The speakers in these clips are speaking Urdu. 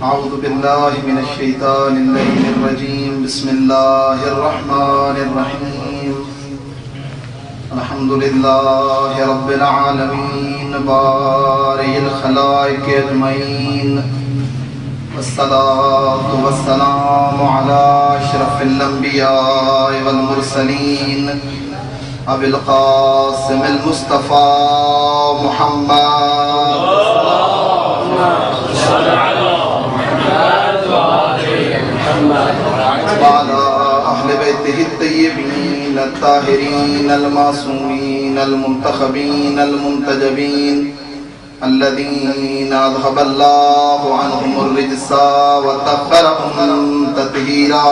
أعوذ بالله من الشيطان اللعين الرجيم. بسم الله الرحمن الرحيم. الحمد لله رب العالمين بارئ الخلائق أجمعين، والصلاة والسلام على أشرف الأنبياء والمرسلين أبي القاسم المصطفى محمد وعلى أهل بيته الطيبين الطاهرين المعصومين المنتخبين المنتجبين الذين أذهب الله عنهم الرجس وطهرهم تطهيرا.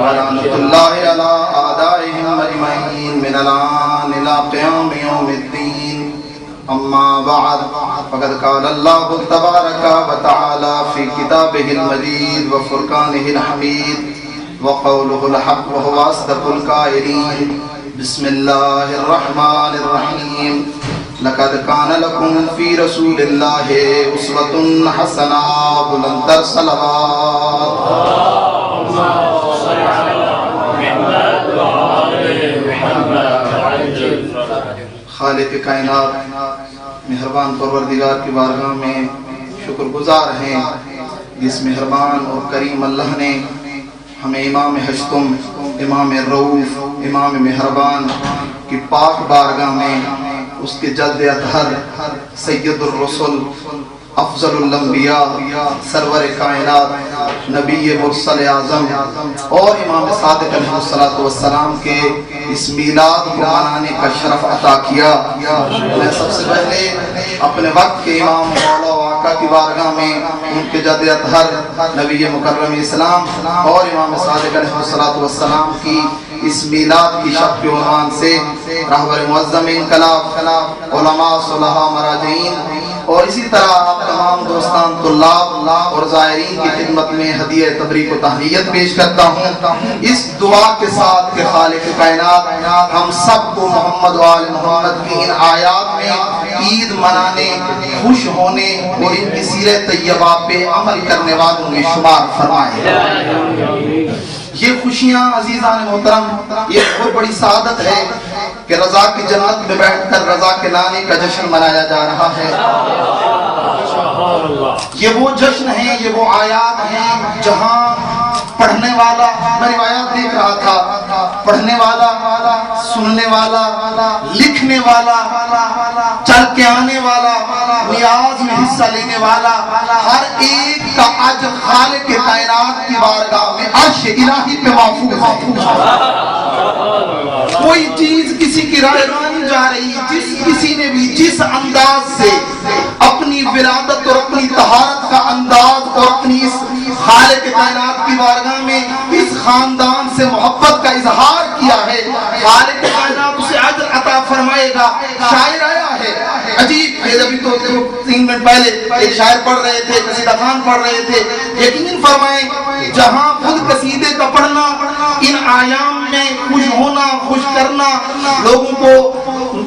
ولعنة الله على أعدائهم أجمعين من الآن إلى قيام يوم الدين. أما بعد، فقد قال الله تبارك وتعالى في كتابه المجيد وفرقانه الحميد وقوله الحق وهو أصدق القائلين. بسم الله الرحمن الرحيم. لقد كان لكم في رسول الله أسوة حسنة. بلندر صلوات. خالق کائنات مہربان پروردگار کی بارگاہ میں شکر گزار ہیں جس مہربان اور کریم اللہ نے ہمیں امام ہشتم، امام رؤوف، امام مہربان کی پاک بارگاہ میں اس کے جد اطہر سید الرسل افضل الانبیاء سرور کائنات نبی مرسل اعظم اور امام صادق علیہ السلام کے اس میلاد کو منانے کا شرف عطا کیا. میں سب سے پہلے اپنے وقت کے امام مولا و آقا کی بارگاہ میں ان کے جد اطہر نبی مکرم اسلام اور امام صادق علیہ السلام کی اس میلاد کی شب کے عنوان سے رہبر معظم انقلاب، علماء، صلحاء، مراجعین اور اسی طرح آپ تمام دوستان، طلاب اور زائرین کی خدمت میں ہدیہ تبریک و تہنیت پیش کرتا ہوں، اس دعا کے ساتھ کہ خالق کائنات ہم سب کو محمد و آل محمد کی ان آیات میں عید منانے، خوش ہونے اور ان کی سیرت طیبہ پہ عمل کرنے والوں میں شمار فرمائے. یہ خوشیاں عزیزان محترم، یہ بہت بڑی سعادت ہے کہ رضا کی جنت میں بیٹھ کر رضا کے لانے کا جشن منایا جا رہا ہے. یہ وہ جشن ہیں، یہ وہ آیات ہیں جہاں پڑھنے والا، میں روایات دیکھ رہا تھا، پڑھنے والا، سننے والا، لکھنے والا، چل کے آنے والا، نیاز میں حصہ لینے والا، ہر ایک کا اجر خالق کائنات کی بارگاہ میں عرش الہی پہ محفوظ ہے. کوئی چیز کسی کی رائے نہیں جا رہی. کسی نے بھی جس انداز سے اپنی ولادت اور اپنی طہارت کا انداز اور اپنی اس خالق کائنات کی بارگاہ میں اس خاندان سے محبت کا اظہار کیا ہے، خالق کائنات اسے اجر عطا فرمائے گا. شاعر آیا ہے عجیب، ابھی تو 3 منٹ پہلے ایک شاعر پڑھ رہے تھے، قصیدہ خان پڑھ رہے تھے. یقین فرمائیں جہاں خود قصیدے کا پڑھنا، ان آیام میں خوش ہونا، خوش کرنا، لوگوں کو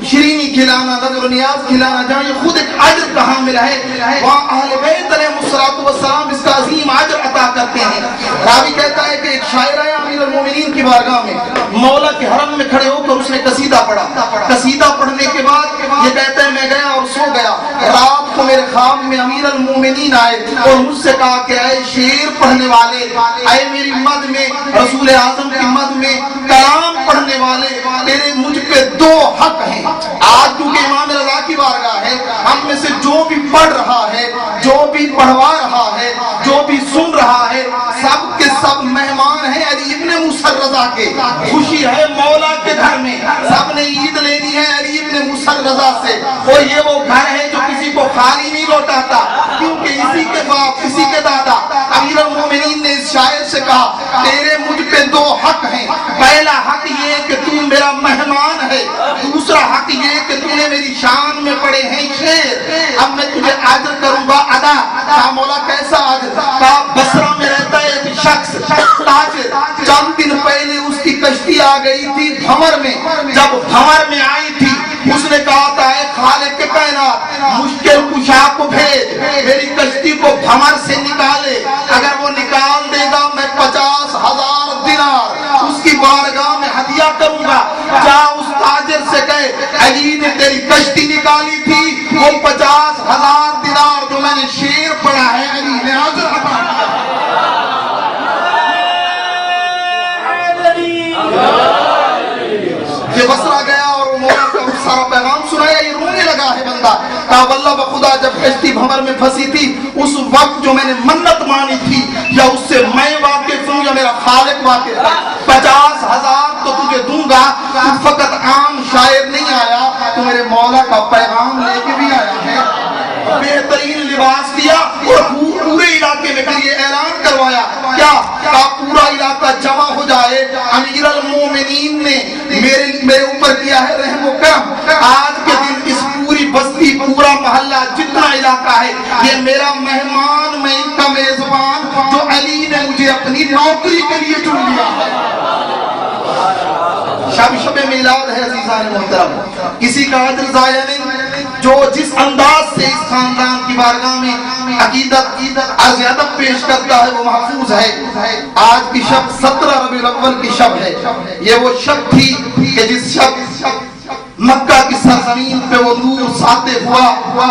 شیرینی کھلانا، نظر و نیاز کھلانا، جہاں یہ خود ایک اجر کا حامل ہے، وہاں اہل بیت علیہ السلام اس کا عظیم اجر عطا کرتے ہیں. راوی کہتا ہے کہ ایک شاعر آیا امیر المومنین کی بارگاہ میں، مولا کے حرم میں کھڑے ہو کر اس نے قصیدہ پڑھا. قصیدہ پڑھنے کے بعد یہ کہتا ہے میں گیا اور سو گیا. رات کو میرے خواب میں امیر المومنین آئے اور مجھ سے کہا کہ اے شعر پڑھنے والے، اے میری مد میں، رسول اعظم کی مد میں کلام پڑھنے والے، تیرے مجھ پہ 2 حق ہیں. آج کیونکہ امام رضا کی بارگاہ ہے، ہم میں سے جو بھی پڑھ رہا ہے، جو بھی پڑھوا رہا ہے، جو بھی سن رہا ہے، سب کے سب مہمان ہیں علی ابن موسیٰ رضا کے. خوشی ہے مولا کے گھر میں، سب نے عید لینی ہے علی ابن موسیٰ رضا سے. اور یہ وہ گھر ہے جو کسی کو خالی نہیں لوٹاتا، کیونکہ اسی کے باپ، اسی کے دادا امیر المومنین نے اس شاعر سے کہا تیرے مجھ پہ 2 حق ہیں. پہلا حق یہ کہ تم میرا مہمان ہے، دوسرا حق یہ کہ تم نے میری شان میں پڑے ہیں شعر. اب میں تجھے عاجر کروں گا ادا. کہا مولا کیسا عاجر؟ کہا بصرہ میں رہتا ہے ایک شخص تاجر، چند دن پہلے اس کی کشتی آ گئی تھی بھمر میں. جب بھمر میں آئی تھی اس نے کہا تھا اے یوشع کو بھیج میری کشتی کو بھمر سے نکالے، اگر وہ نکال دے گا میں 50,000 دینار اس کی بارگاہ میں ہدیہ کروں گا۔ جا اس تاجر سے کہے علی نے تیری کشتی نکالی تھی، وہ 50,000 دینار جو میں نے شعر پڑھا ہے علی نے حاضر عطا کیا۔ یہ بصرہ گیا اور وہ مولا کا سارا پیغام سنایا، یہ رونے لگا ہے بندہ، کہا واللہ بخدا جب کشتی بھمر میں پھنسی تھی اس وقت جو میں نے منت مانی تھی یا اس سے میں واقف ہوں یا میرا خالق واقف ہے، 50,000 تو تجھے دوں گا، تو فقط عام شاعر نہیں آیا، تو میرے مولا کا پیغام لے کے بھی آیا ہے۔ بہترین لباس دیا اور پورے علاقے میں پھر یہ اعلان کروایا کیا پورا علاقہ جمع ہو جائے، امیر المومنین نے میرے اوپر کیا ہے رحم و کرم، آج کے دن اس پوری بستی پورا محلہ جتنا علاقہ ہے یہ میرا مہمان، میں ان کا میزبان، جو علی نے مجھے اپنی نوکری کے لیے چن لیا ہے۔ شب میلاد ہے عزیزان محترم، کسی کا عدل ضائع نہیں، جو جس انداز سے اس خاندان کی بارگاہ میں عقیدت عرض ادب پیش کرتا ہے وہ محفوظ ہے۔ آج کی شب 17 ربیع الاول کی شب ہے، یہ وہ شب تھی کہ جس شب مکہ کی سرزمین پہ وہ نور ساطع ہوا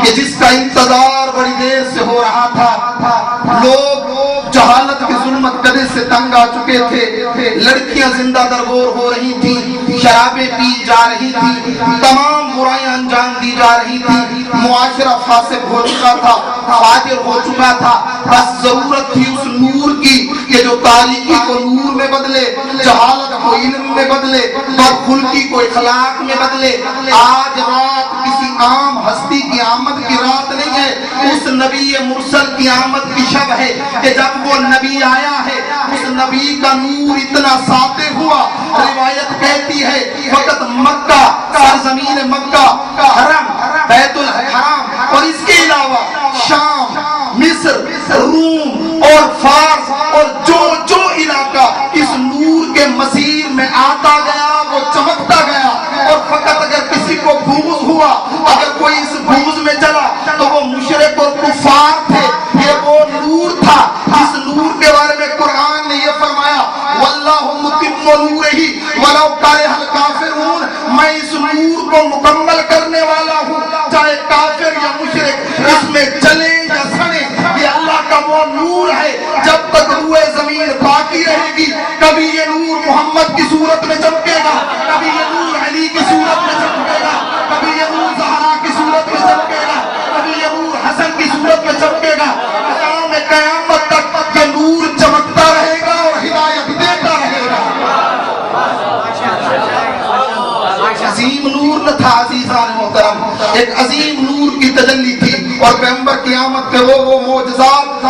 کہ جس کا انتظار بڑی دیر سے ہو رہا تھا۔ لوگ جہالت کی ظلمت قدر سے تنگ آ چکے تھے، لڑکیاں زندہ درگور ہو رہی تھیں، شرابیں پی جا رہی تھی، تمام برائیاں انجام دی جا رہی تھی، معاشرہ فاسق ہو چکا تھا، فاجر ہو چکا تھا، بس ضرورت تھی اس نور کی کہ جو تاریکی کو نور میں بدلے، جہالت کو علم میں بدلے، بدخلقی کو اخلاق میں بدلے۔ آج رات کسی عام ہستی کی آمد کی رات نہیں ہے، اس نبی مرسل کی آمد کی شب ہے کہ جب وہ نبی آیا ہے اس نبی کا نور اتنا ساطع ہوا، روایت کہتی ہے وقت مکہ سرزمین مکہ، حرم بیت الحرام اور اس کے علاوہ شام، مصر، روم اور فارس اور جو علاقہ اس نور کے مسیر میں آتا گیا وہ چمکتا گیا، اور فقط اگر کسی کو بغض ہوا، اگر کوئی اس بغض میں چلا تو وہ مشرک اور کفار تھے۔ یہ وہ نور تھا جس نور کے بارے میں قرآن نے یہ فرمایا واللہ متم نورہ ولو کرہ الکافرون، میں اس نور کو مکمل کرنے والا ہوں چاہے کافر یا مشرک اس میں چلے یا سڑے۔ یہ اللہ کا وہ نور ہے، جب تک روئے زمین باقی رہے گی کبھی یہ نور محمد کی صورت میں چمکے گا، کبھی یہ نور علی کی صورت میں چمکے گا، کبھی یہ نور زہرا کی صورت میں چمکے گا، کبھی یہ نور حسن کی صورت میں چمکے گا۔ قیامت تک یہ نور چمکتا رہے گا اور ہدایت دیتا رہے گا۔ عظیم نور نہ تھا عزیزان محترم، ایک عظیم نور کی تجلی تھی، اور پیغمبر قیامت پہ وہ معجزات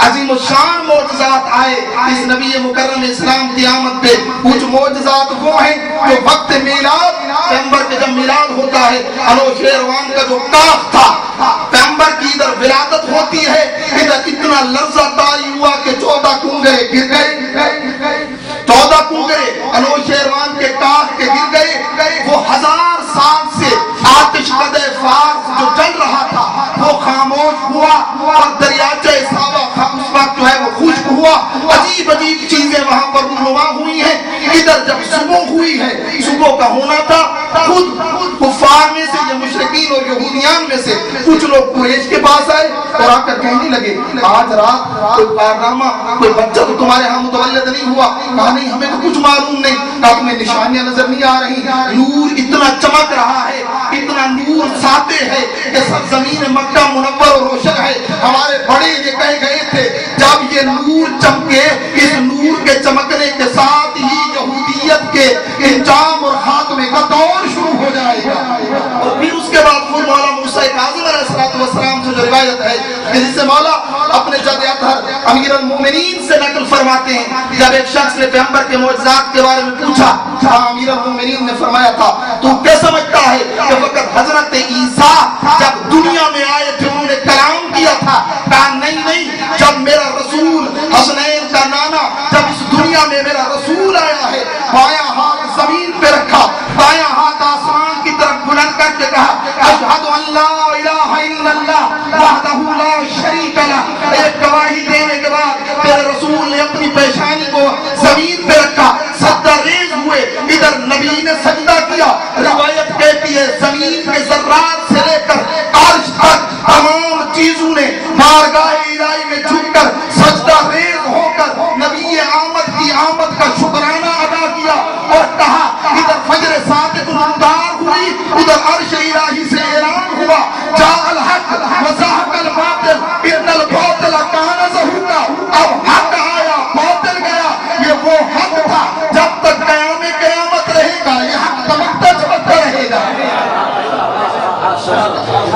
عظیم الشان معجزات آئے اس نبی مکرم اسلام قیامت پہ۔ کچھ معجزات وہ ہیں جو وقت میلاد، پیغمبر کے جب میلاد ہوتا ہے، انوشیروان کا جو کاف تھا، پیغمبر کی ادھر ولادت ہوتی ہے، ادھر اتنا لرزہ طاری ہوا کہ 14 کنگرے گر گئے، 14 کنگرے انوشیروان کے کاف کے گر گئے۔ وہ 1000 سال سے آتش قدح فارس جو جل رہا تھا وہ خاموش ہوا، اور دریاچہ صحابہ اس وقت جو ہے وہ خشک ہوا۔ عجیب عجیب چیزیں وہاں پر رونما ہوئی ہیں۔ ادھر جب صبح ہوئی ہے، صبح کا ہونا تھا، خود کفار میں سے یا مشرکین اور یہودیان میں سے کچھ لوگ قریش کے پاس آئے اور آ کر کہنے لگے آج رات کوئی کارنامہ، کوئی بچہ تو تمہارے ہاں متولد نہیں ہوا؟ کہا نہیں ہمیں تو کچھ معلوم نہیں، کہا تمہیں نشانیاں نظر نہیں آ رہی؟ نور اتنا چمک رہا ہے، اتنا نور ساطع ہے کہ سب زمین مکہ منور اور روشن ہے۔ ہمارے بڑے یہ کہہ گئے تھے جب یہ نور چمکے، اس نور کے چمکنے کے ساتھ ہی یہودیت کے انجام اور خاتمے کا دور شروع ہو جائے گا۔ اور پھر اس کے بعد خود مولا موسیٰ کاظم علیہ السلام سے جو روایت ہے کہ جس سے مولا اپنے جد اطہر امیر المومنین سے نقل فرماتے ہیں، جب ایک شخص نے پیغمبر کے معجزات کے بارے میں پوچھا، امیر المومنین نے فرمایا تھا تو کیا سمجھتا ہے کہ وقت حضرت عیسیٰ جب دنیا میں آئے تھے انہوں نے کلام کیا تھا؟ کہا نہیں، جب میرا رسول حسنین کا نانا جب اس دنیا میں میرا رسول آیا ہے، بایاں ہاتھ زمین پہ رکھا، دایاں ہاتھ آسمان کی طرف بلند کر کے کہا اشہد ان لا الہ الا اللہ ایک گواہی دینے کے بعد تیرے رسول نے اپنی پیشانی کو زمین پہ رکھا، سجدہ ریز ہوئے، ادھر نبی نے سجدہ کیا۔ روایت کہتی ہے زمین کے ذرات سے لے کر عرش تک تمام چیزوں نے بارگاہ الہی میں جھک کر سجدہ ریز ہو کر نبی آمد کی آمد کا شکرانہ ادا کیا اور کہا ادھر فجر صادق نمودار ہوئی، ادھر عرش الہی سے اعلان ہوا جاء الحق وزهق الباطل ان الباطل كان زهوقا، اب حق آیا باطل گیا۔ یہ وہ حق تھا جب تک قیام قیامت رہے گا، یہ حق تب تک چمکتا رہے گا۔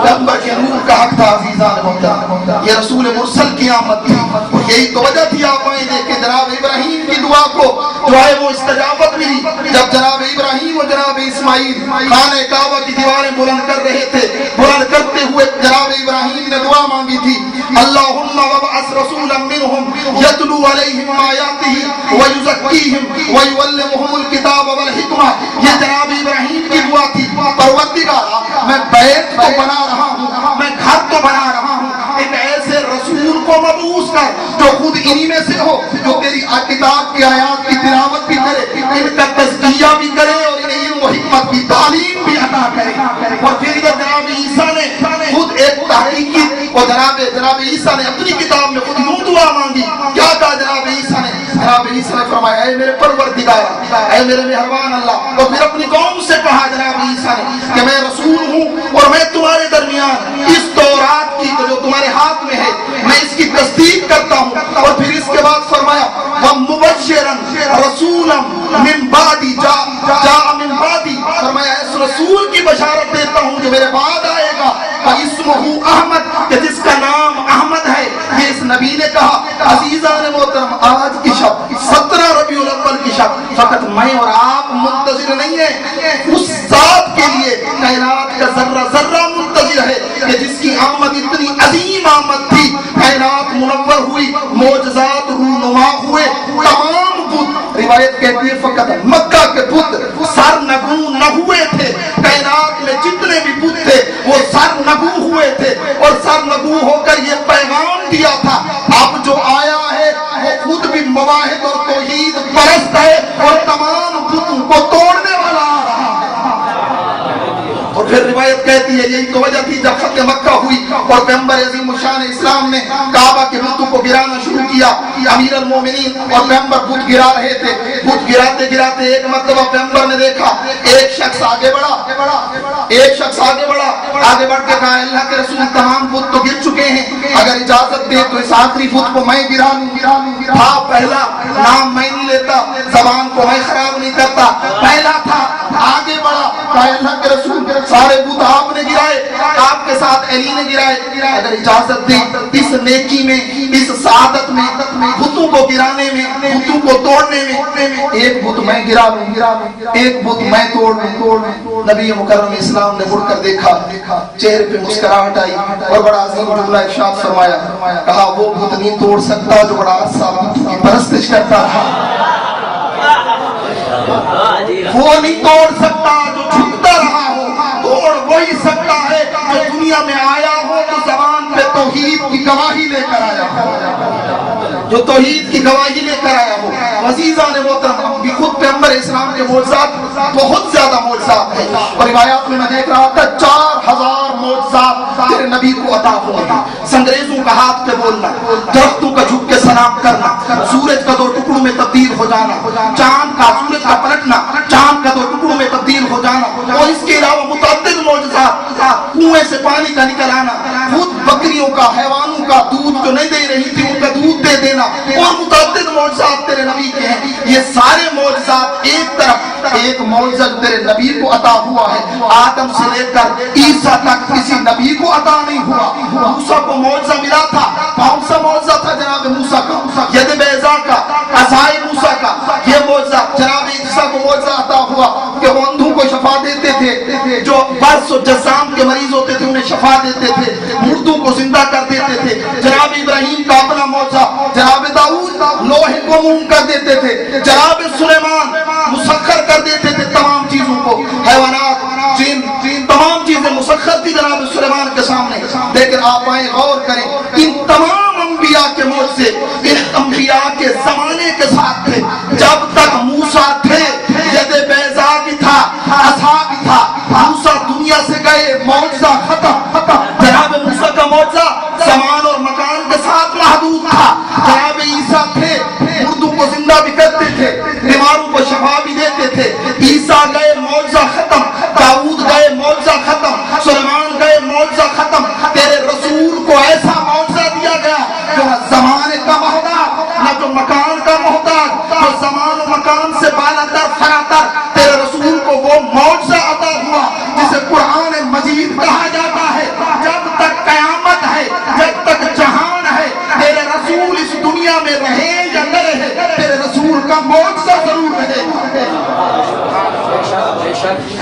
پیغمبر کے نور کا حق تھا عزیزان محترم، یہ رسول مرسل کی آمد تھی، اور یہی تو وجہ تھی آپ آئیں دیکھیں جناب ابراہیم کی دعا کو جو ہے وہ استجابت ملی جب جناب ابراہیم اور جناب اسماعیل خانہ کعبہ کی دیواریں بلند کر رہے تھے۔ بلند کرتے ہوئے جناب ابراہیم نے دعا مانگی تھی اللہم وابعث رسولا منہم یتلو علیہم آیاتہ ویزکیہم ویعلمہم الکتاب والحکمہ۔ یہ جناب ابراہیم کی دعا تھی، پروردگارا میں بیت تو بنا رہا ہوں، میں گھر تو بنا رہا ہوں، ایک ایسے رسول کو مبعوث کر جو خود انہی میں سے ہو، جو تیری کتاب کی آیات کی تلاوت بھی کرے، ان کا تزکیہ بھی کرے اور انہیں علم و حکمت کی تعلیم بھی عطا کرے۔ اور پھر ادھر جناب عیسیٰ نے خود ایک تحقیق کی، اور جناب عیسیٰ نے اپنی کتاب میں خود یوں دعا مانگی۔ کیا کہا جناب عیسیٰ نے؟ جناب عیسیٰ نے فرمایا اے میرے پروردگار، اے میرے مہربان اللہ۔ اور پھر اپنی قوم سے کہا جناب عیسیٰ نے کہ میں رسول ہوں اور میں تمہارے درمیان اس تورات کی جو تمہارے ہاتھ میں ہے میں اس کی تصدیق کرتا ہوں۔ اور پھر اس کے بعد فرمایا وَمُبَشِّرًا رَسُولًا مِن بَعْدِ جَاءَ مِن بَعْدِ، فرمایا اس رسول کی بشارت دیتا ہوں جو میرے بعد آئے گا وَإِسْمُهُ احمد، کہ جس کا نام احمد ہے۔ یہ اس نبی نے کہا۔ عزیزان محترم، آج کی شب 17 ربیع الاول کی شب فقط میں اور آپ منتظر نہیں ہیں، اس ذات کے لیے کائنات کا ذرہ ذرہ منتظر ہے کہ جس کی آمد اتنی عظیم آمد تھی، کائنات منور ہوئی، معجزات رونما ہوئے، تمام بت، روایت کہتی ہے فقط مکہ کے بت سر نگو نہ ہوئے تھے، کائنات میں جتنے بھی بت تھے وہ سر نگو ہوئے تھے، اور سر نگو ہو کر یہ پیغام دیا تھا اب جو آیا ہے وہ خود بھی مواحد اور توحید پرست ہے اور تمام بتوں کو توڑنے والا آ رہا ہے۔ اور پھر روایت کہتی ہے یہی تو وجہ تھی جب فتح مکہ ہوئی اور پیغمبر عظیم الشان اسلام نے کعبہ کے بتوں کو گرانا شروع کیا، امیر المومنین اور پیغمبر بت گرا رہے تھے، بت گراتے گراتے ایک مرتبہ پیغمبر نے دیکھا ایک شخص آگے بڑھا، آگے بڑھ کے کہا اللہ کے رسول تمام بت تو گر چکے ہیں، اگر اجازت دے تو اس آخری بت کو میں گرا لوں۔ تھا پہلا، نام میں نہیں لیتا، زبان کو میں خراب نہیں کرتا، پہلا تھا، آگے بڑھا، کہا اللہ کے رسول سارے بت آپ نے گرائے، آپ کے ساتھ علی نے گرائے، اگر اجازت دے اس نیکی میں، اس سعادت میں، بتوں کو گرانے میں، بتوں کو توڑنے میں ایک بت میں گرا لوں، ایک بت میں توڑ لوں۔ نبی مکرم اسلام نے مڑ کر دیکھا، چہرے پہ مسکراہٹ آئی اور بڑا عظیم جملہ ارشاد فرمایا، کہا وہ بت نہیں توڑ سکتا جو بڑا عرصہ بت کی پرستش کرتا تھا، وہ نہیں توڑ سکتا جو جھکتا رہا ہو، توڑ وہی سکتا ہے جو دنیا میں آیا ہو تو زبان پہ توحید کی گواہی لے کر آیا ہو، جو توحید کی گواہی لے کر آیا ہو۔ عزیزان محترم، بھی خود پیغمبر اسلام کے معجزات بہت زیادہ معجزات ہیں، اور روایات میں دیکھ رہا تھا 4000 معجزات تیرے نبی کو عطا ہوئے ہیں۔ سنگریزوں کا ہاتھ پہ بولنا، درختوں کا جھک کے سلام کرنا، سورج کا 2 ٹکڑوں میں تبدیل ہو جانا، چاند کا سورج کا پلٹنا، چاند کا 2 ٹکڑوں میں تبدیل ہو جانا، اور اس کے علاوہ متعدد معجزات، کنویں سے پانی کا نکل آنا، خود بکریوں کا، حیوانوں کا دودھ جو نہیں دے رہی تھی ان کا دودھ دے دینا، اور متعدد معجزات تیرے نبی کے ہیں۔ یہ سارے معجزات ایک طرف، ایک معجزہ تیرے نبی کو عطا ہوا ہے، آدم سے لے کر عیسیٰ تک کسی نبی کو عطا نہیں ہوا۔ موسیٰ کو معجزہ ملا تھا، کون سا معجزہ تھا جناب موسیٰ کا؟ ید بیضا کا، عصائے موسیٰ کا، یہ معجزہ جناب عیسیٰ کو معجزہ عطا ہوا کہ وہ اندھوں کو شفا دیتے تھے، جو برس و جزام کے مریض ہوتے تھے انہیں شفا دیتے تھے، مردوں کو زندہ کر دیتے تھے۔ جناب ابراہیم کا اپنا معجزہ، جناب داؤد لوح کو موم کر دیتے تھے، جناب سلیمان مسخر کر دیتے تھے تمام چیزوں کو، حیوانات، جن، تمام چیزیں مسخر تھی جناب سلیمان کے سامنے۔ لیکن آپ آئیں غور کریں، ان تمام زمانے کے ساتھ تھے. جب تک موسیٰ تھے ید بیضا بھی تھا, عصا بھی تھا. موسیٰ دنیا سے گئے, معجزہ ختم. جناب موسیٰ کا معجزہ زمان اور مکان کے ساتھ محدود تھا. جناب عیسیٰ تھے, مردوں کو زندہ بھی کرتے تھے, بیماروں کو شفا بھی دیتے تھے. عیسیٰ گئے, معجزہ ختم. داؤد گئے, معجزہ ختم. سلیمان گئے, معجزہ ختم. تیرے رسول کو ایسا معجزہ دیا گیا جو نہ زمانے کا محتاج, نہ جو مکان کا محتاج, جو زمان و مکان سے بالاتر فراتر. تیرے رسول کو وہ معجزہ عطا ہوا جسے قرآن مجید کہا جاتا ہے. جب تک قیامت ہے, جب تک جہان ہے, تیرے رسول اس دنیا میں رہے یا نہ رہے, تیرے رسول کا معجزہ ضرور رہے.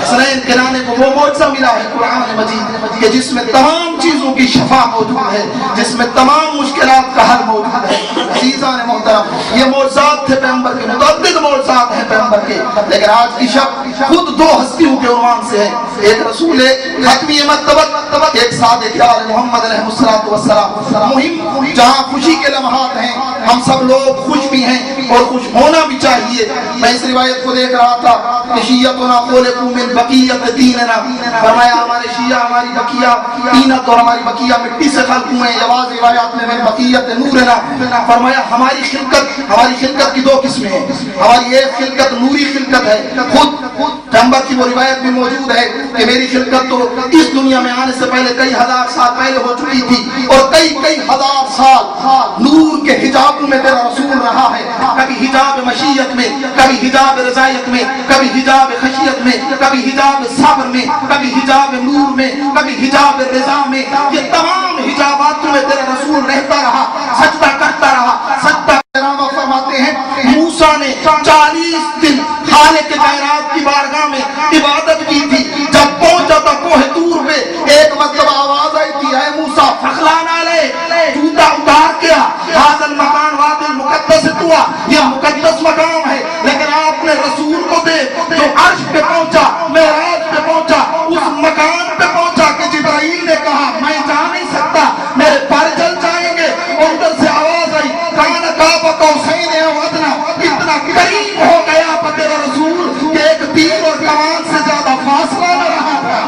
حسنین کنانے کو وہ معجزہ ملا ہے قرآن مجید کہ جس میں تمام چیزوں کی شفا موجود ہے, جس میں تمام مشکلات کا حل موجود ہے. عزیزان محترم, یہ معجزات تھے پیغمبر کے, متعدد معجزات ہیں پیغمبر کے. لیکن آج کی شب خود دو ہستیوں کے عنوان سے ہے. ایک رسول ختمی مرتبت, ایک صادق آل محمد علیہ السلام. مہم جہاں خوشی کے لمحات ہیں, ہم سب لوگ خوش بھی ہیں اور خوش ہونا بھی چاہیے. میں اس روایت کو دیکھ رہا تھا کہ شیعتنا خلقوا من بقیت دیننا, فرمایا ہمارے شیعہ, ہماری بقیہ دینت اور ہماری بقیہ مٹی سے خلق ہوئے ہیں. بعض روایات میں من بقیت نورنا, فرمایا ہماری خلقت کی دو قسمیں ہیں. ہماری ایک خلقت نوری خلقت ہے. خود پیغمبر کی وہ روایت بھی موجود ہے کہ میری خلقت تو اس دنیا میں آنے سے پہلے کئی ہزار سال پہلے ہو چکی تھی, اور کئی ہزار سال نور کے حجاب میں تیرا رسول رہا ہے. کبھی حجاب مشیت میں, کبھی حجاب رضایت میں, کبھی حجاب خشیت میں, کبھی حجاب صبر میں, کبھی حجاب نور میں, کبھی حجاب رضا میں. یہ تمام حجابات میں تیرا رسول رہتا رہا, سجدہ کرتا رہا. سجدہ فرماتے ہیں موسیٰ نے 40 دن خالق کائنات کی بارگاہ میں عبادت کی تھی. جب پہنچا تھا کوہ طور پہ, ایک مرتبہ آواز آئی تھی, اے موسیٰ فخلانا لے, جوتا اتار کیا. ھذا المکان وادی المقدس طویٰ, یہ مقدس مقام ہے. لیکن آپ نے رسول کو دے جو عرش پہ پہنچا, معراج پہ پہنچا, اس مکان پہ پہنچا کہ جبرائیل نے کہا میں جا نہیں سکتا, میرے پر جل جائیں گے. اندر سے آواز آئی کان قاب قوسین او ادنیٰ, اتنا قریب ہو گیا تیرا رسول کہ ایک تیر اور کمان سے زیادہ فاصلہ نہ رہا تھا.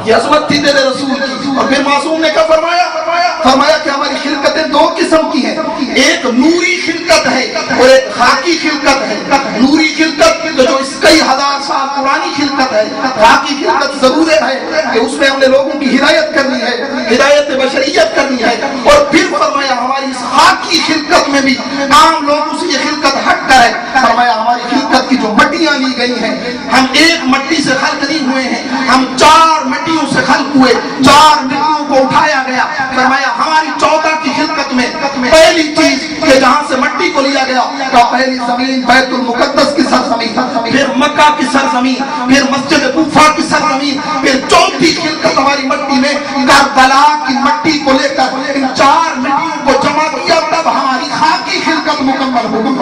یہ عظمت تھی تیرے رسول کی. اور پھر معصوم نے کیا فرمایا کہ ہماری خلقتیں دو قسم کی ہیں, ایک نوری خلقت ہے اور ایک خاکی خلقت ہے. نوری خلقت جو اس کئی ہزار سال پرانی خلقت ہے. خاکی خلقت ضرور ہے کہ اس میں ہم نے لوگوں کی ہدایت کرنی ہے, ہدایت بشریت کرنی ہے. اور پھر فرمایا ہماری اس خاکی خلقت میں بھی عام لوگوں سے یہ خلقت ہٹ کر ہے. فرمایا ہماری خلقت کی جو مٹیاں لی گئی ہیں, ہم ایک مٹی سے خلق نہیں ہوئے ہیں, ہم 4 مٹیوں سے خلق ہوئے, 4 مٹیوں کو اٹھایا گیا. فرمایا ہماری 14 کی خلقت میں پہلی چیز کہ جہاں سے مٹی کو لیا گیا کہ پہلی زمین بیت المقدس کی سرزمین, پھر مکہ کی سرزمین, پھر مسجد کوفہ کی سرزمین, پھر چوتھی خلقت ہماری مٹی میں کربلا کی مٹی کو لے کر ان 4 مٹیوں کو جمع کیا, تب ہماری خاکی خلقت مکمل ہوگی.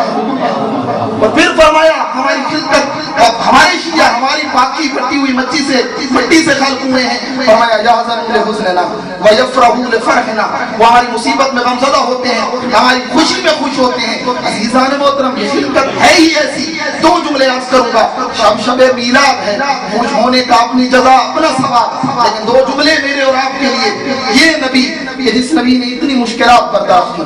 اور پھر فرمایا ہماری خلقت, ہمارے شیعہ ہماری باقی پٹی ہوئی مٹی سے خلق ہوئے ہیں. فرمایا یحزن لحزننا ویفرح لفرحنا, وہ ہماری مصیبت میں غمزدہ ہوتے ہیں, ہماری خوشی میں خوش ہوتے ہیں. عزیزان محترم, یہ خلقت ہے ہی ایسی. 2 جملے عرض کروں گا. شب میلاد ہے, خوش ہونے کا اپنی جزا اپنا ثواب, لیکن 2 جملے میرے اور آپ کے لیے. یہ نبی کہ جس نبی نے اتنی مشکلات برداشت کی,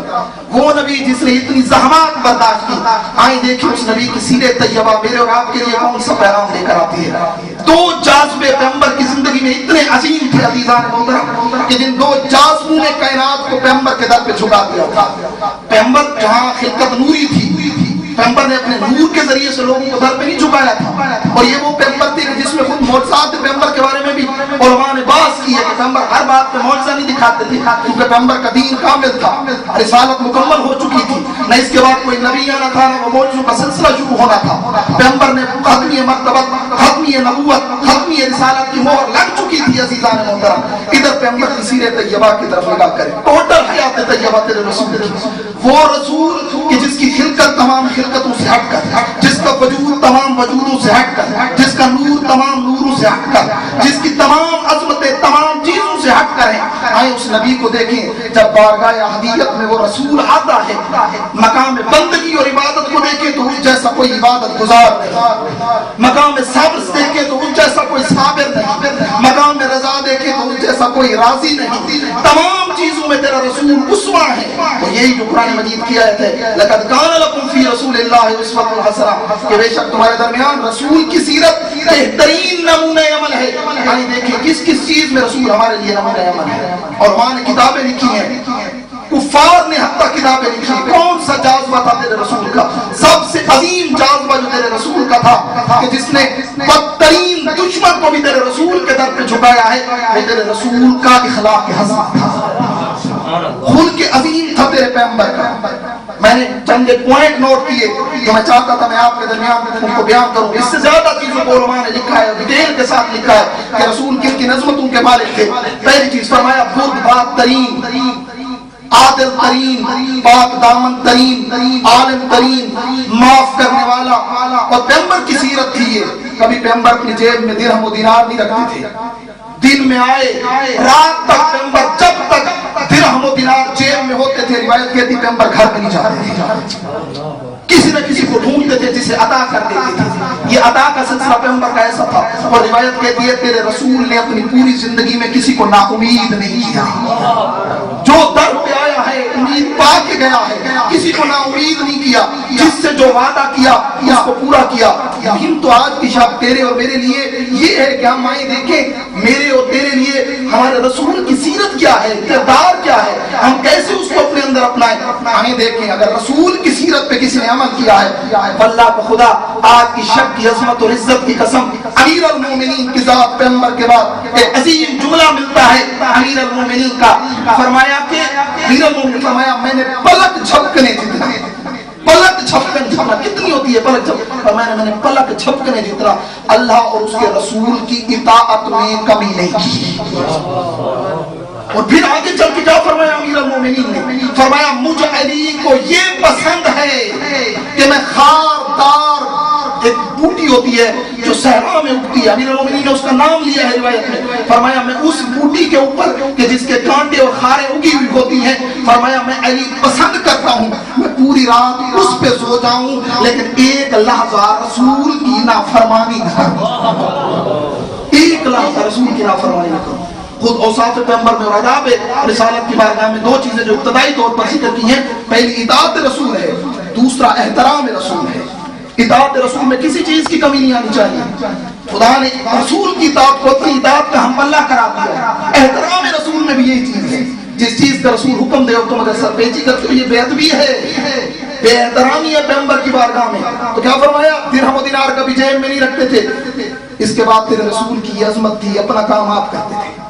وہ نبی جس نے اتنی زحمات برداشت کی, آئیں دیکھیں اس نبی کی سیرت طیبہ میرے اور آپ کے لیے کون سا پیغام لے کر آتی ہے. 2 جاذبے پیغمبر کی زندگی میں اتنے عظیم تھے عزیزان محترم کہ جن 2 جاذبوں نے کائنات کو پیغمبر کے در پہ جھکا دیا تھا. پیغمبر جہاں خلقت نوری تھی, پیغمبر نے اپنے نور کے ذریعے سے لوگوں کو در پہ نہیں جھکایا تھا. اور یہ وہ پیغمبر تھے کہ جس میں خود معجزات پیغمبر کے بارے میں بھی علماء نے بحث کی ہے کہ پیغمبر ہر بات پہ معجزہ نہیں دکھاتے تھے, کیونکہ پیغمبر کا دین کامل تھا, رسالت مکمل ہو چکی تھی, نہ اس کے بعد کوئی نبی آنا تھا, نہ وہ معجزوں کا سلسلہ شروع ہونا تھا. پیغمبر نے ختمی مرتبت, ختمی نبوت, ختمی رسالت کی مہر لگ چکی تھی. عزیزان محترم, ادھر پیغمبر کی سیرت طیبہ کی طرف نگاہ کریں. ٹوٹل حیات طیبہ تیرے رسول کی, وہ رسول کہ جس کی خلقت تمام خلقتوں سے ہٹ کر, جس کا وجود تمام وجودوں سے ہٹ کر, جس کا نور تمام نوروں سے ہٹ کر, جس کی تمام عظمتیں تمام چیزوں سے ہٹ کر ہیں. آئے اس نبی کو دیکھیں جب بارگاہ احدیت میں وہ رسول آتا ہے، مقام بندگی اور عبادت کو دیکھیں تو اس جیسا کوئی عبادت گزار نہیں، مقام صبر دیکھیں تو اس جیسا کوئی صابر نہیں، مقام رضا دیکھیں تو اس جیسا کوئی راضی نہیں، تمام چیزوں میں تیرا رسول اسوہ ہے۔ تو یہی جو قرآن مجید کی آیت ہے، لقد کان لکم فی رسول اللہ اسوۃ حسنہ، کہ بے شک تمہارے درمیان رسول کی سیرت بہترین نمونہ عمل ہے۔ یعنی دیکھیں کس کس چیز میں رسول ہمارے لیے نمونہ عمل ہے، اور وہاں نے کتابیں لکھی ہیں، کفار نے حتیٰ کتابیں لکھی۔ کون سا جاذبہ تھا تیرے رسول کا؟ سب سے عظیم جاذبہ جو تیرے رسول کا تھا کہ جس نے بدترین دشمن کو بھی تیرے رسول کے در پہ جھکایا ہے، وہ تیرے رسول کا اخلاق حسن تھا، خلق عظیم تھا تیرے پیغمبر کا۔ میں نے چند پوائنٹ نوٹ کیے جو میں چاہتا تھا میں آپ کے درمیان ان کو بیان کروں۔ اس سے زیادہ چیزوں کو علماء نے لکھا ہے، ڈیٹیل کے ساتھ لکھا ہے کہ رسول کن کی نظمتوں کے مالک تھے۔ پہلی چیز فرمایا بردبار ترین، عادل ترین، پاک دامن ترین، عالم ترین، معاف کرنے والا، اور پیغمبر کی سیرت تھی یہ۔ کبھی پیغمبر اپنی جیب میں درہم و دینار نہیں رکھتے تھے، دن میں آئے رات تک پیغمبر جب تک درہم و دینار جیب میں ہوتے تھے، روایت کہتی پیغمبر گھر میں نہیں جاتے تھے، کسی نہ کسی کو ڈھونڈتے تھے جسے عطا کر دیتے تھے۔ یہ عطا کا سلسلہ پیغمبر کا ایسا تھا، اور روایت کہتی ہے تیرے رسول نے اپنی پوری زندگی میں کسی کو نا امید نہیں کیا، جو در پہ آیا ہے امید پا کے گیا ہے، کسی کو نا امید نہیں کیا، جس سے جو وعدہ کیا اس کو پورا کیا۔ ہم تو آج کی شب تیرے اور میرے لیے یہ ہے کہ ہم آئیں دیکھیں میرے اور تیرے لیے ہمارے رسول کی سیرت کیا ہے، کردار کیا ہے، ہم کیسے اس کو اپنے اندر اپنائیں۔ ہمیں دیکھیں اگر رسول کی سیرت پہ کسی نے عمل کیا ہے، اللہ کا خدا آج کی شب کی عظمت اور عزت کی قسم، امیر المومنین کی ذات پیغمبر کے بعد ایک عظیم جملہ ملتا ہے امیر المومنین کا۔ فرمایا کہ امیر المومنین فرمایا میں نے پلک جھپکنے جتنا، پلک جھپکن جھپکنا کتنی ہوتی ہے پلک جھپکن، میں نے پلک جھپکنے جتنا اللہ اور اس کے رسول کی اطاعت میں کمی نہیں کی۔ اور پھر آگے چل کے کیا فرمایا امیر المومنین نے؟ فرمایا مجھ علی کو یہ پسند ہے کہ میں خاردار ایک بوٹی ہوتی ہے جو صحرا میں اگتی ہے، امیر المومنین نے اس کا نام لیا ہے روایت میں، فرمایا میں اس بوٹی کے اوپر کہ جس کے کانٹے اور خاریں اگی ہوئی ہوتی ہیں، فرمایا میں علی پسند کرتا ہوں میں پوری رات اس پہ سو جاؤں لیکن ایک لحظہ رسول کی نافرمانی نہ کروں، ایک لحظہ رسول کی نافرمانی نہ کروں۔ خود اوصاف پیغمبر میں اور آداب رسالت کی بارگاہ میں دو چیزیں جو ابتدائی طور پر ذکر کی ہیں، پہلی اطاعت رسول ہے، دوسرا احترام رسول ہے۔ اطاعت رسول میں کسی چیز کی کمی نہیں آنی چاہیے، خدا نے رسول کی اطاعت کو اپنی اطاعت کا ہم پلہ کرا دیا۔ احترام رسول میں بھی یہی چیز ہے، جس چیز کا رسول حکم دے اور تم اگر سرپیچی کرتے ہو یہ بے ادبی ہے، بے احترامی ہے پیغمبر کی بارگاہ میں۔ تو کیا فرمایا درہم و دینار کبھی جیب میں نہیں رکھتے تھے۔ اس کے بعد تیرے رسول کی یہ عظمت تھی، اپنا کام آپ کرتے تھے،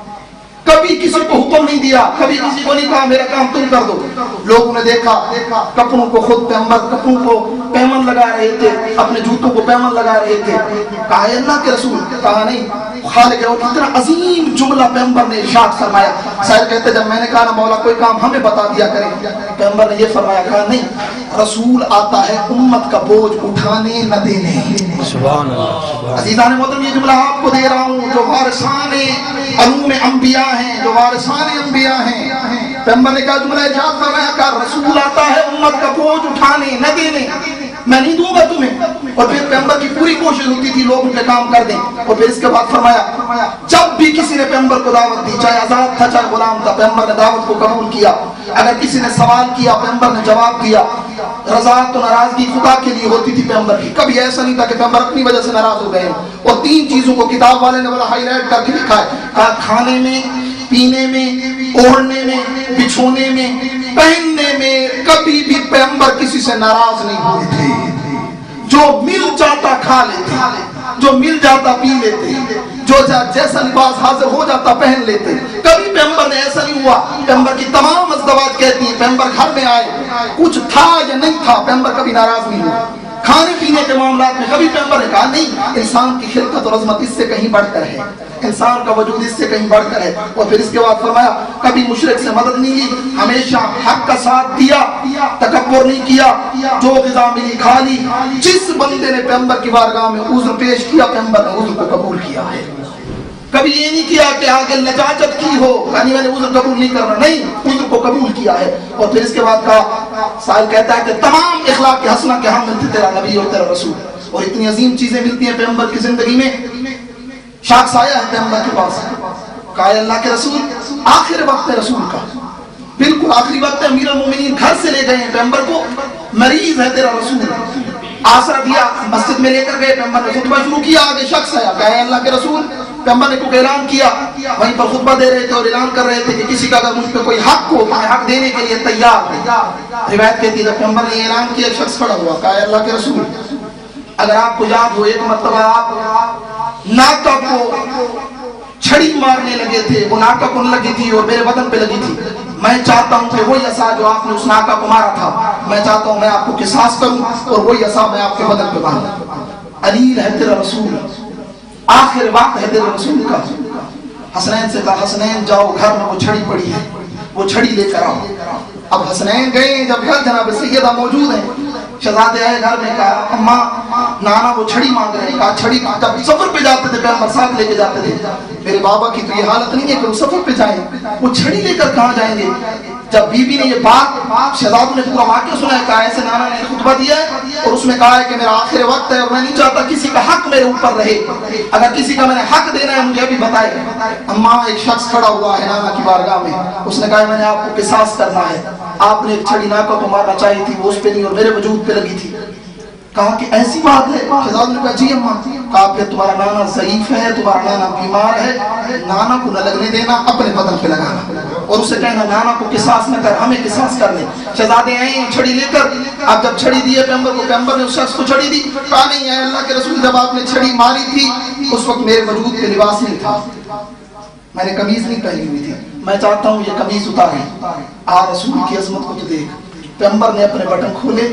کبھی کسی کو حکم نہیں دیا، کبھی کسی کو نہیں کہا میرا کام تم کر دو۔ لوگوں نے دیکھا کپڑوں کو خود پیغمبر کپڑوں کو پیمن لگا رہے تھے، اپنے جوتوں کو پیمن لگا رہے تھے، کہا ہے اللہ کے رسول، کہا نہیں خالق ہے۔ اتنا عظیم جملہ پیغمبر نے ارشاد فرمایا، شاید کہتے جب میں نے کہا نا مولا کوئی کام ہمیں بتا دیا کرے، پیغمبر نے یہ فرمایا، کہا نہیں رسول آتا ہے امت کا بوجھ اٹھانے نہ دینے۔ سبحان اللہ۔ عزیزان محترم یہ جملہ آپ کو دے رہا ہوں جو وارثان علوم انبیاء ہیں، جو وارثان انبیاء ہیں، پیغمبر نے کہا جملہ ارشاد فرمایا کہ رسول آتا ہے امت کا بوجھ اٹھانے نہ دینے، میں نہیں دوں گا تمہیں۔ اور پھر پیغمبر کی پوری کوشش ہوتی تھی لوگ ان کے کام کر دیں۔ اور پھر اس کے بعد فرمایا جب بھی کسی نے پیغمبر کو دعوت دی، چاہے آزاد تھا چاہے غلام تھا، پیغمبر نے دعوت کو قبول کیا۔ اگر کسی نے سوال کیا پیغمبر نے جواب دیا۔ رضا تو ناراضگی خدا کے لیے ہوتی تھی پیغمبر کی، کبھی ایسا نہیں تھا کہ پیغمبر اپنی وجہ سے ناراض ہو گئے۔ اور تین چیزوں کو کتاب والے نے بڑا ہائی لائٹ کر کے لکھا ہے، کہا کھانے میں، پینے میں، اوڑھنے میں، بچھونے میں، پہننے میں کبھی بھی پیغمبر کسی سے ناراض نہیں ہوئے تھے۔ جو مل جاتا کھا لیتے، جو مل جاتا پی لیتے، جو جیسا لباس حاضر ہو جاتا پہن لیتے۔ کبھی پیغمبر نے ایسا نہیں ہوا۔ پیغمبر کی تمام ازدواج کہتی ہیں پیغمبر گھر میں آئے، کچھ تھا یا نہیں تھا، پیغمبر کبھی ناراض نہیں ہوا۔ کھانے پینے کے معاملات میں کبھی پیغمبر نے کہا نہیں انسان کی خلقت اور عظمت اس سے کہیں بڑھ کر ہے، انسان کا وجود اس سے کہیں بڑھ کر ہے۔ اور پھر اس کے بعد فرمایا کبھی مشرک سے مدد نہیں لی، ہمیشہ حق کا ساتھ دیا، تکبر نہیں کیا، جو غذا ملی کھا لی۔ جس بندے نے پیغمبر کی بارگاہ میں عذر پیش کیا پیغمبر نے عذر کو قبول کیا ہے۔ کبھی یہ نہیں کیا کہ آگے لجاجت کی ہو یعنی میں نے عذر قبول نہیں کرنا، نہیں، عذر کو قبول کیا ہے۔ اور پھر اس کے بعد کہا، سائل کہتا ہے کہ تمام اخلاق کے حسنہ کے ہم ملتے تیرا نبی اور تیرا رسول، اور اتنی عظیم چیزیں ملتی ہیں پیغمبر کی زندگی میں۔ شخص آیا ہے پیغمبر کے پاس، کہا اللہ کے رسول آخر وقت ہے رسول کا، بالکل آخری وقت ہے، امیر المومنین گھر سے لے گئے ہیں پیغمبر کو، مریض ہے تیرا رسول، آسرا دیا، مسجد میں لے کر گئے، پیغمبر نے خطبہ شروع کیا، آگے شخص آیا، کہا اللہ کے رسول، پیغمبر نے کوئی اعلان کیا، وہیں پر خطبہ دے رہے تھے اور اعلان کر رہے تھے کہ کسی کا اگر مجھ پہ کوئی حق ہو تو میں حق دینے کے لیے تیار ہوں۔ روایت کہتی ہے جب پیغمبر نے اعلان کیا ایک شخص کھڑا ہوا، کہا اللہ کے رسول اگر آپ کو یاد ہو ایک مرتبہ آپ ناکہ کو چھڑی مارنے لگے تھے، وہ ناکہ کو نہ لگی تھی اور میرے بدن پہ لگی تھی، میں چاہتا ہوں کہ وہی عصا جو آپ نے اس ناکہ کو مارا تھا میں چاہتا ہوں میں آپ کو قصاص کروں اور وہی عصا میں آپ کے بدن پہ باندھوں۔ علیل ہے تیرا رسول، آخر وقت ہے تیرے رسول کا۔ حسنین سے کہا حسنین جاؤ گھر میں وہ چھڑی پڑی ہے، وہ چھڑی لے کر آؤ۔ اب حسنین گئے، جب گھر جناب سیدہ موجود ہیں، شہزادے آئے گھر میں، کہا اماں نانا وہ چھڑی مانگ رہے ہیں، کہا چھڑی جب سفر پہ جاتے تھے پیغمبر ساتھ لے کے جاتے تھے، میرے بابا کی تو یہ حالت نہیں ہے کہ وہ سفر پہ جائیں، وہ چھڑی لے کر کہاں جائیں گے؟ جب بی بی نے یہ بات شہزادوں نے پورا واقعہ سنا ہے، کہا ایسے نانا نے خطبہ دیا ہے اور اس میں کہا ہے کہ میرا آخر وقت ہے اور میں نہیں چاہتا کسی کا حق میرے اوپر رہے، اگر کسی کا میں نے حق دینا ہے مجھے بھی بتائے۔ اماں ایک شخص کھڑا ہوا ہے نانا کی بارگاہ میں، اس نے کہا میں نے آپ کو قصاص کرنا ہے، آپ نے ایک چھڑی ناکہ کو مارنا چاہی تھی، وہ اس پہ نہیں اور میرے وجود پہ لگی تھی۔ کہا کہ ایسی بات ہے؟ شہزادوں نے کہا جی اماں۔ کہا پھر تمہارا نانا ضعیف ہے، تمہارا نانا بیمار ہے، نانا کو نہ لگنے دینا، اپنے بدن پہ لگانا اور اسے کہنا نانا کو قصاص نہ کر، ہمیں قصاص کر لے۔ شہزادے آئے چھڑی لے کر، اب جب چھڑی دی ہے پیغمبر کو، پیغمبر نے اس شخص کو چھڑی دی، کہا نہیں ہے اللہ کے رسول جب آپ نے چھڑی ماری تھی اس وقت میرے وجود پہ لباس نہیں تھا، میں نے قمیض نہیں پہنی ہوئی تھی، میں چاہتا ہوں یہ قمیض اتارے۔ آ رسول کی عظمت کو تو دیکھ، پیغمبر نے اپنے بٹن کھولے،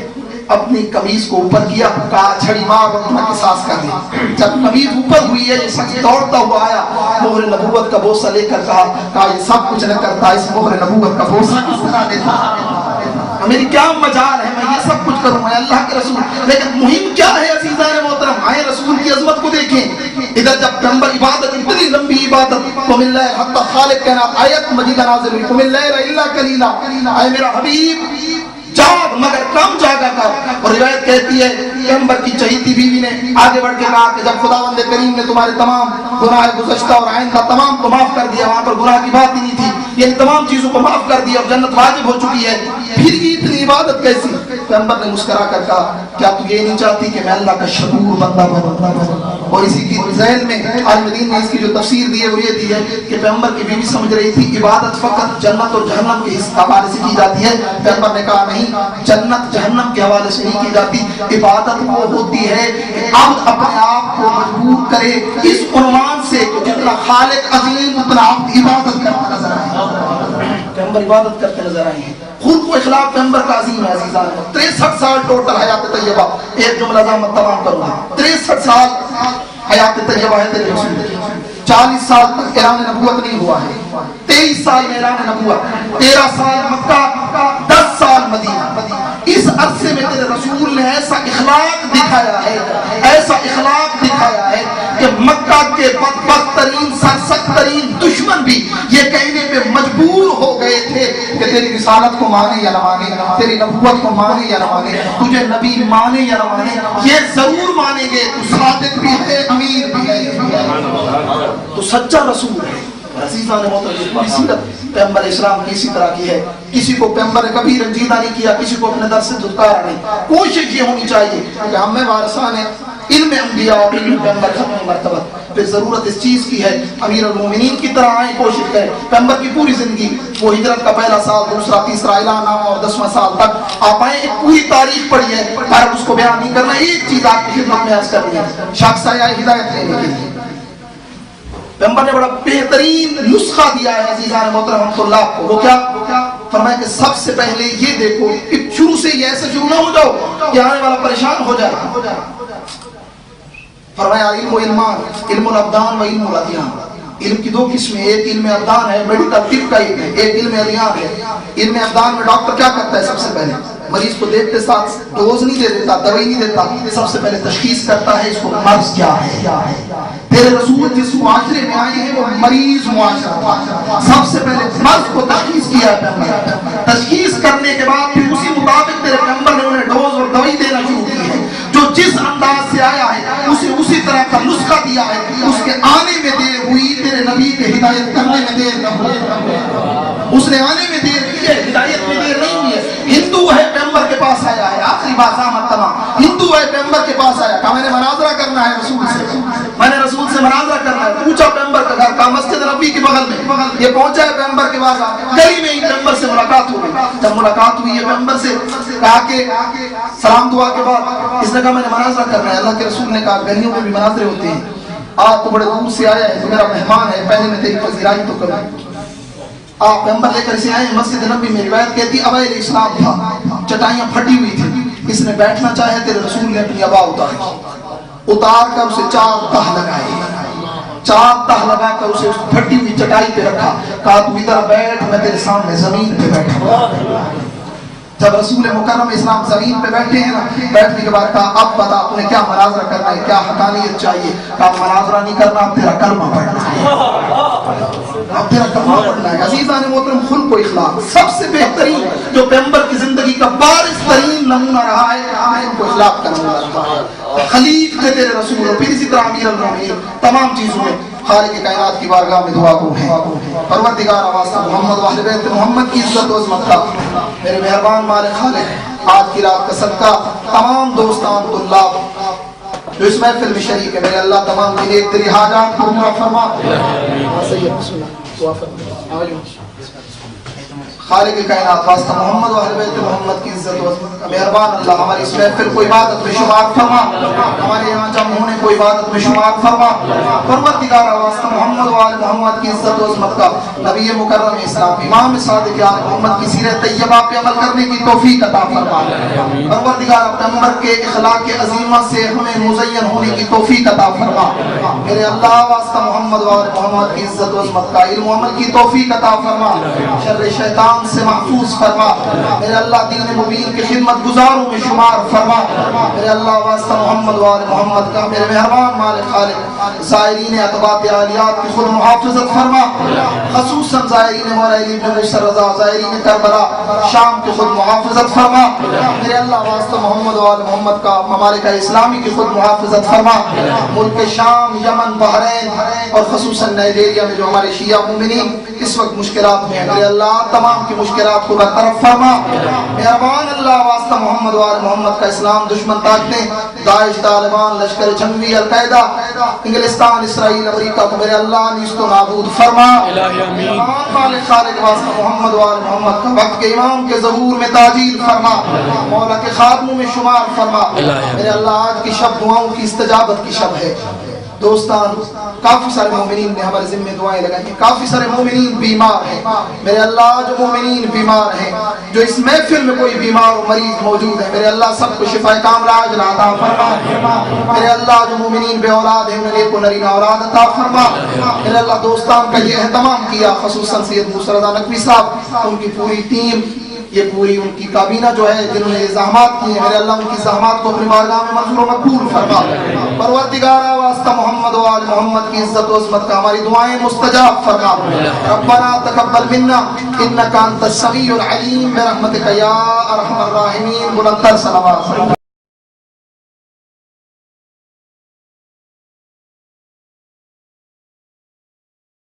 اپنی قمیض کو اوپر کیا، کہا چھڑی مار اور تمہیں قصاص کر لیا۔ جب قمیض اوپر ہوئی ہے یہ شخص دوڑتا ہوا آیا، مہر نبوت کا بوسہ لے کر کہا یہ سب کچھ نہ کرتا اس مہر نبوت کا بوسہ کس طرح لیتا، میری کیا مجال ہے میں یہ سب کچھ کروں میں اللہ کے رسول۔ لیکن مہم کیا ہے عزیزان محترم، آئے رسول کی عظمت کو دیکھیں۔ ادھر جب پیغمبر عبادت اتنی لمبی عبادت قم اللیل حتی خالق کہنا آیت مجیدہ نازل ہوئی، قم اللیل الا قلیلا، اے میرا حبیب جاگ مگر کم جاگا کر۔ اور روایت کہتی ہے پیغمبر کی چہیتی بیوی نے آگے بڑھ کے کہا کہ جب خداوند کریم نے تمہارے تمام گناہ گزشتہ اور آئندہ تمام کو معاف کر دیا، وہاں پر گناہ کی بات ہی نہیں تھی، یہ تمام چیزوں کو معاف کر دیا اور جنت واجب ہو چکی ہے، پھر یہ اتنی عبادت کیسی؟ پیغمبر نے مسکرا کر کہا کیا تو یہ نہیں چاہتی کہ میں اللہ کا شکور بندہ بنوں؟ اور اسی کی ذیل میں عالم دین نے اس کی جو تفسیر دی ہے وہ یہ دی ہے کہ پیغمبر کی بیوی سمجھ رہی تھی عبادت فقط جنت اور جہنم کے حوالے سے کی جاتی ہے، پیغمبر نے کہا نہیں، جنت جہنم کے حوالے سے نہیں کی جاتی، عبادت وہ ہوتی ہے کہ عبد اپنے آپ کو مجبور کرے اس عنوان سے کہ جتنا خالق عظیم اتنا عبد عبادت کرتا نظر آئے۔ پیغمبر عبادت کرتے نظر آئے ہیں، خود کو اخلاق پیغمبر کا عظیم ہے عزیزان۔ 63 سال ٹوٹل حیات طیبہ، ایک جملہ ضامن تمام کروں گا، 63 سال حیات طیبہ ہے تیرے رسول کی، 40 سال تک اعلان نبوت نہیں ہوا ہے، 23 سال میں اعلان نبوت، 13 سال مکہ، 10 سال مدینہ، اس عرصے میں تیرے رسول نے ایسا اخلاق دکھایا ہے، ایسا اخلاق دکھایا ہے کہ مکہ کے بدبخت ترین سرسخت ترین دشمن بھی یہ کہنے پہ مجبور ہو گئے تھے کہ تیری رسالت کو مانے یا نہ مانے، تیری نبوت کو مانے یا نہ مانے، تجھے نبی مانے یا نہ مانے، یہ ضرور مانیں گے تو صادق بھی ہے امیر بھی ہے، تو سچا رسول ہے۔ عزیزان محترم پوری سیرت پیغمبر اسلام کی اسی طرح کی ہے، کسی کو پیغمبر نے کبھی رنجیدہ نہیں کیا، کسی کو اپنے در سے دھتکارا نہیں۔ کوشش یہ ہونی چاہیے کہ ہم میں وارثان علم انبیاء اور علم پیغمبر ختم مرتبت، پھر ضرورت اس چیز کی ہے امیر المومنین کی طرح آئیں، کوشش کریں پیغمبر کی پوری زندگی، وہ ہجرت کا پہلا سال، دوسرا، تیسرا، اعلان اور 10واں سال تک آپ آئیں، ایک پوری تاریخ پڑھی ہے، پر اس کو بیان نہیں کرنا، ایک چیز آپ کی خدمت میں عرض کرنی ہے، شخص آیا ہدایت لینے کے لیے، پیغمبر نے بڑا بہترین نسخہ دیا ہے عزیزان محترم رحمۃ اللہ کو، وہ کیا فرمایا کہ سب سے پہلے یہ دیکھو کہ شروع سے یہ ایسے شروع نہ ہو جاؤ کہ آنے والا پریشان ہو جائے۔ فرمایا علم و علمان، علم الابدان و علم الادیان، علم کی دو قسمیں، ایک علم ابدان ہے میڈیکل طب کا علم ہے، ایک علم ادیان ہے۔ علم ابدان میں ڈاکٹر کیا کرتا ہے؟ سب سے پہلے مریض کو دیکھتے ساتھ ڈوز نہیں دے دیتا، دوائی نہیں دیتا، سب سے پہلے تشخیص کرتا ہے اس کو مرض کیا ہے، میرے رسول جس معاشرے میں آئے ہیں وہ مریض معاشرہ تھا. سب سے پہلے مرض کو تشخیص کیا ہے. تشخیص کرنے کے بعد پھر اسی مطابق تیرے پیغمبر نے انہیں ڈوز اور دوائی دینا شروع کی ہے. جو جس انداز سے آیا ہے اسے اسی طرح کا نسخہ دیا ہے. اس کے آنے میں دیر ہوئی, تیرے نبی کے ہدایت کرنے میں دیر نہ ہوئی. اس نے آنے میں دیر کی ہے, ہدایت میں دیر نہیں ہوئی ہے. ہندو ہے پیغمبر کے پاس آیا ہے, آخری بات آمد تمام. ہندو ہے پیغمبر کے پاس آیا, کہا میں نے مناظرہ کرنا ہے رسول سے, میں نے رسول سے مناظرہ کرنا ہے. پوچھا پیغمبر کا گھر, کہا مسجد نبی کے بغل میں. یہ پہنچا ہے پیغمبر کے پاس, گلی میں ہی پیغمبر سے ملاقات ہو گئی. جب ملاقات ہوئی ہے پیغمبر سے, کہا کہ سلام دعا کے بعد اس نے کہا میں نے مناظرہ کرنا ہے. اللہ کے رسول نے کہا گلیوں میں بھی مناظرے ہوتے ہیں, آپ تو بڑے دور سے آیا ہے, تو میرا مہمان ہے, پہلے میں تیری پذیرائی تو کروں. آپ پیغمبر لے کر اسے آئے. مسجد نبی میں روایت کہتی اوائل اسلام تھا, چٹائیاں پھٹی ہوئی تھی. اس نے بیٹھنا چاہے, تیرے رسول نے اپنی ابا اتار کر اسے 4 تہ لگائے, 4 تہ لگا کر اسے اس پھٹی ہوئی چٹائی پہ رکھا. کہا تو ادھر بیٹھ, میں تیرے سامنے زمین پہ بیٹھا. جب رسول مکرم اسلام زمین پہ بیٹھے ہیں نا, بیٹھنے کے بعد کہا اب بتا آپ نے کیا مناظرہ کرنا ہے, کیا حقانیت چاہیے. کہا مناظرہ نہیں کرنا, اب تیرا کلمہ پڑھنا ہے, اب تیرا کلمہ پڑھنا ہے. عزیزان محترم, خلق و اخلاق سب سے بہترین جو پیغمبر کی زندگی کا بارز ترین نمونہ رہا ہے, خلق و اخلاق کا نمونہ رہا ہے. خلیف تھے تیرے رسول, اور پھر اسی طرح امیر المومنین تمام چیزوں میں خالق کائنات کی بارگاہ میں دعا کو ہے. پروردگار واسطہ محمد و اہل بیت محمد کی عزت و عظمت کا میرے مہربان مالک خالق, آج کی رات کا صدقہ تمام دوستان طلاب جو اس محفل میں شریک ہے, میرے اللہ تمام کی نیک تیری حاجات کو پورا فرما. خالق کائنات واسطہ محمد و اہل بیت محمد کی عزت و عظمت کا مہربان اللہ ہماری اس محفل کو عبادت میں شمار فرما, ہمارے یہاں جمع ہونے کو عبادت میں شمار فرما. پروردگار واسطہ محمد و آل محمد کی عزت و عظمت کا نبی مکرم اسلام امام صادق آل محمد کی سیرت طیبہ پہ عمل کرنے کی توفیق عطا فرما. پروردگار پیغمبر کے اخلاق عظیمہ سے ہمیں مزین ہونے کی توفیق عطا فرما. میرے اللہ واسطہ محمد و آل محمد کی عزت و عظمت کا علم و عمل کی توفیق عطا فرما. شر شیطان سے محفوظ فرما. میرے اللہ دین مبین کی خدمت گزاروں میں شمار فرما. میرے اللہ واسطہ محمد و آل محمد کا میرے مہربان مالک خالق زائرین اتباط عالیات کی خود محافظت فرما, خصوصاً زائرین مولا ابن موسیٰ رضا, زائرین کربلا شام کی خود محافظت فرما. میرے اللہ واسطہ محمد و آل محمد کا ممالک اسلامی کی خود محافظت فرما. ملک شام, یمن, بحرین اور خصوصاً نائجیریا میں جو ہمارے شیعہ مومنین اس وقت مشکلات میں ہیں, میرے اللہ تمام کی مشکلات کو برطرف فرما. مہربان اللہ واسطہ محمد و آل محمد کا اسلام دشمن طاقتیں داعش, طالبان, لشکر جنگی, القاعدہ, انگلستان, اسرائیل, امریکہ کو میرے اللہ نیست و نابود فرما. مالک خالق واسطہ محمد و آل محمد کا وقت کے امام کے ظہور میں تعجیل فرما, مولا کے خادموں میں شمار فرما. میرے اللہ آج کی شب دعاؤں کی استجابت کی شب ہے. دوستان کافی سارے مومنین نے ہمارے ذمہ دعائیں لگائی ہیں, کافی سارے مومنین بیمار ہیں. میرے اللہ جو مومنین بیمار ہیں, جو اس محفل میں کوئی بیمار و مریض موجود ہے, میرے اللہ سب کو شفا کاملہ عاجلہ عطا فرما. میرے اللہ جو مومنین بے اولاد ہیں انہیں نیک و نرینہ اولاد عطا فرما. میرے اللہ دوستان کا یہ اہتمام کیا, خصوصاً سید موسیٰ رضا نقوی صاحب, ان کی پوری ٹیم, یہ پوری ان کی کابینہ جو ہے جنہوں نے زحمات کی ہیں, میرے اللہ ان کی زحمات کو اپنی بارگاہ میں منظور و مقبول فرما. پروردگار واسطہ محمد و آل محمد کی عزت و عظمت کا ہماری دعائیں مستجاب فرما. ربنا تقبل منا انک انت السمیع العلیم برحمتک یا ارحم الراحمین. بلندتر صلوات.